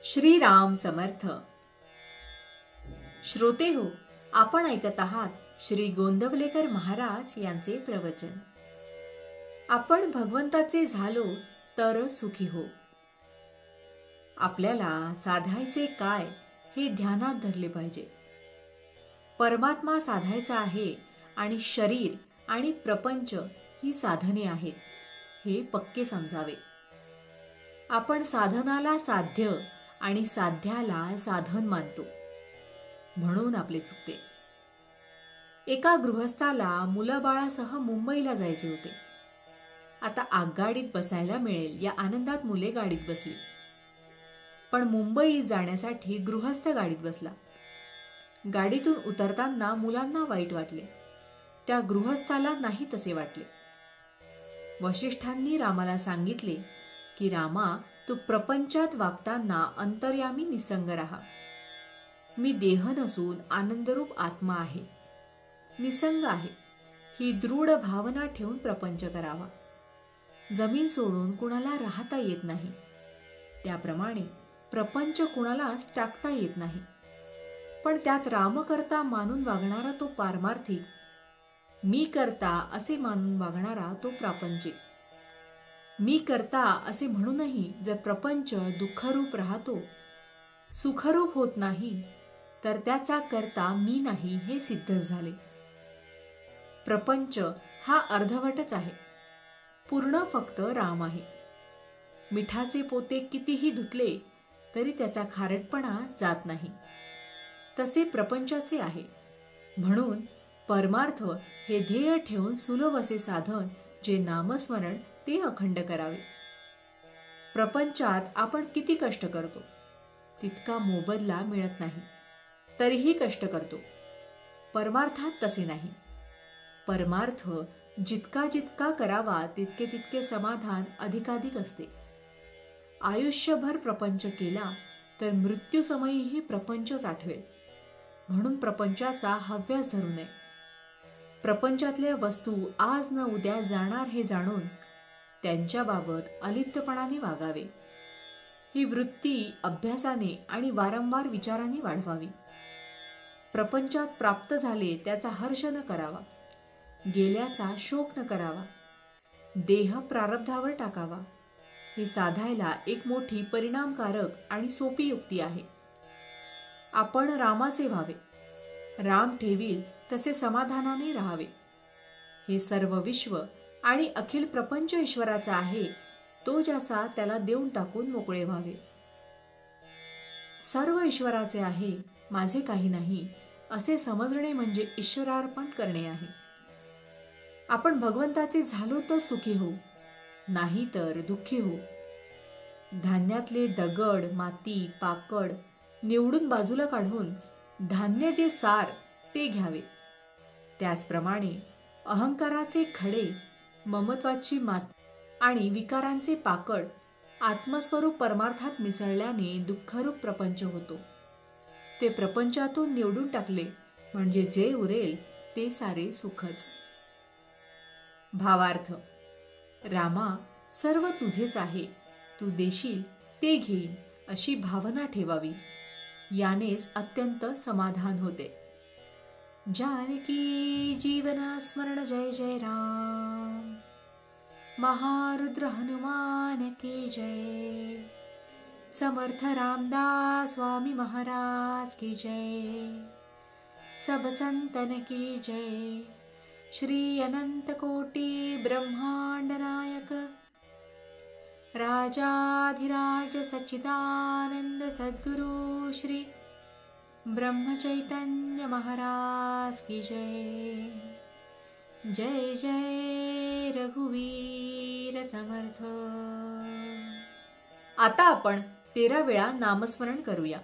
श्रीराम समर्थ. श्रोते हो, आपण ऐकत आहात श्री गोंदवलेकर महाराज यांचे प्रवचन. आपण भगवंताचे झालो तर सुखी हो. आपल्याला साधायचे काय हे ध्यानात धरले पाहिजे. परमात्मा साधायचा आहे आणि शरीर आणि प्रपंच ही साधने आहेत हे पक्के समजावे. आपण साधनाला साध्य आणि साध्याला साधन मानतो, म्हणून आपले चुकते. एका गृहस्थाला मुलाबाळासह मुंबईला जायचे होते. आता आगगाडीत बसायला मिळेल या आनंदात मुले गाडीत बसली. पण मुंबई जाण्यासाठी गृहस्थ गाडीत बसला. गाडीतून उतरताना मुलांना वाईट वाटले. त्या गृहस्थाला नाही तसे वाटले. वशिष्ठांनी रामाला सांगितले की रामा, तू प्रपंचात वागताना अंतर्यामी निसंग राहा. मी देह नसून आनंदरूप आत्मा आहे, निसंग आहे, ही दृढ भावना ठेवून प्रपंच करावा. जमीन सोडून कुणाला राहता येत नाही, त्याप्रमाणे प्रपंच कुणालाच टाकता येत नाही. पण त्यात रामकर्ता मानून वागणारा तो पारमार्थिक, मी करता असे मानून वागणारा तो प्रापंचिक. मी करता असे म्हणूनही जर प्रपंच दुःखरूप राहतो, सुखरूप होत नाही, तर त्याचा करता मी नाही हे सिद्ध झाले. प्रपंच हा अर्धवटच आहे, पूर्ण फक्त राम आहे. मिठाचे पोते कितीही धुतले तरी त्याचा खारटपणा जात नाही, तसे प्रपंचाचे आहे. म्हणून परमार्थ हे ध्येय ठेवून सुलभ असे साधन जे नामस्मरण ते अखंड करावे. प्रपंचात आपण किती कष्ट करतो तितका मोबदला मिळत नाही, तरीही कष्ट करतो. परमार्थात तसे नाही. परमार्थ जितका जितका करावा तितके तितके समाधान अधिकाधिक असते. आयुष्यभर प्रपंच केला तर मृत्यूसमयीही प्रपंचच आठवेल. म्हणून प्रपंचाचा हव्यास धरू नये. प्रपंचातल्या वस्तू आज न उद्या जाणार हे जाणून त्यांच्याबाबत अलिप्तपणाने वागावे. ही वृत्ती अभ्यासाने आणि वारंवार विचाराने वाढवावी. प्रपंचात प्राप्त झाले त्याचा हर्ष न करावा, गेल्याचा शोक न करावा, देह प्रारब्धावर टाकावा. हे साधायला एक मोठी परिणामकारक आणि सोपी युक्ती आहे. आपण रामाचे व्हावे, राम ठेवील तसे समाधानाने राहावे. हे सर्व विश्व आणि अखिल प्रपंच ईश्वराचा आहे, तो ज्याचा त्याला देऊन टाकून मोकळे व्हावे. सर्व ईश्वराचे आहे, माझे काही नाही असे समजणे म्हणजे ईश्वरार्पण करणे आहे. आपण भगवंताचे झालो तर सुखी हो, नाही तर दुःखी हो. धान्यातले दगड, माती, पाकड निवडून बाजूला काढून धान्य जे सार ते घ्यावे. त्याचप्रमाणे अहंकाराचे खडे, ममत्वाची माती आणि विकारांचे पाकड आत्मस्वरूप परमार्थात मिसळल्याने दुःखरूप प्रपंच होतो. ते प्रपंचातून निवडून टाकले म्हणजे जे उरेल ते सारे सुखच. भावार्थ: रामा, सर्व तुझेच आहे, तू देशील ते घेईन अशी भावना ठेवावी. यानेच अत्यंत समाधान होते. जानकी जीवन स्मरण जय जय राम. महारुद्र हनुमान की जय. समर्थ रामदास स्वामी महाराज की जय. सब संतन की जय. श्री अनंत कोटि ब्रह्मांड नायक राजाधिराज सच्चिदानंद सद्गुरु श्री ब्रह्म चैतन्य महाराज की जय. जय जय रघुवीर समर्थ. आता आपण 13 वेळा नामस्मरण करूया.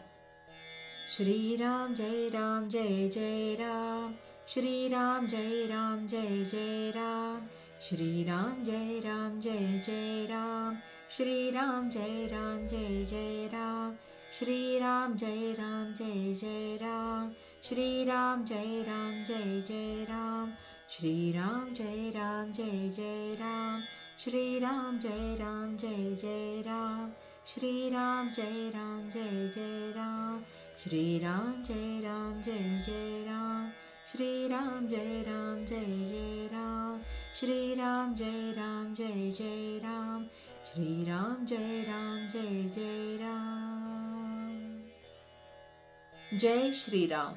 श्रीराम जय राम जय जय राम. श्रीराम जय राम जय जय राम. श्रीराम जय राम जय जय राम. श्रीराम जय राम जय जय राम. श्रीराम जय राम जय जय राम. श्रीराम जय राम जय जय राम. श्रीराम जय राम जय जय राम. श्रीराम जय राम जय जय राम. श्री राम जय राम जय जय राम, श्री राम जय राम जय जय राम, श्री राम जय राम जय जय राम, श्री राम जय राम जय जय राम, श्री राम जय राम जय जय राम। जय श्री राम।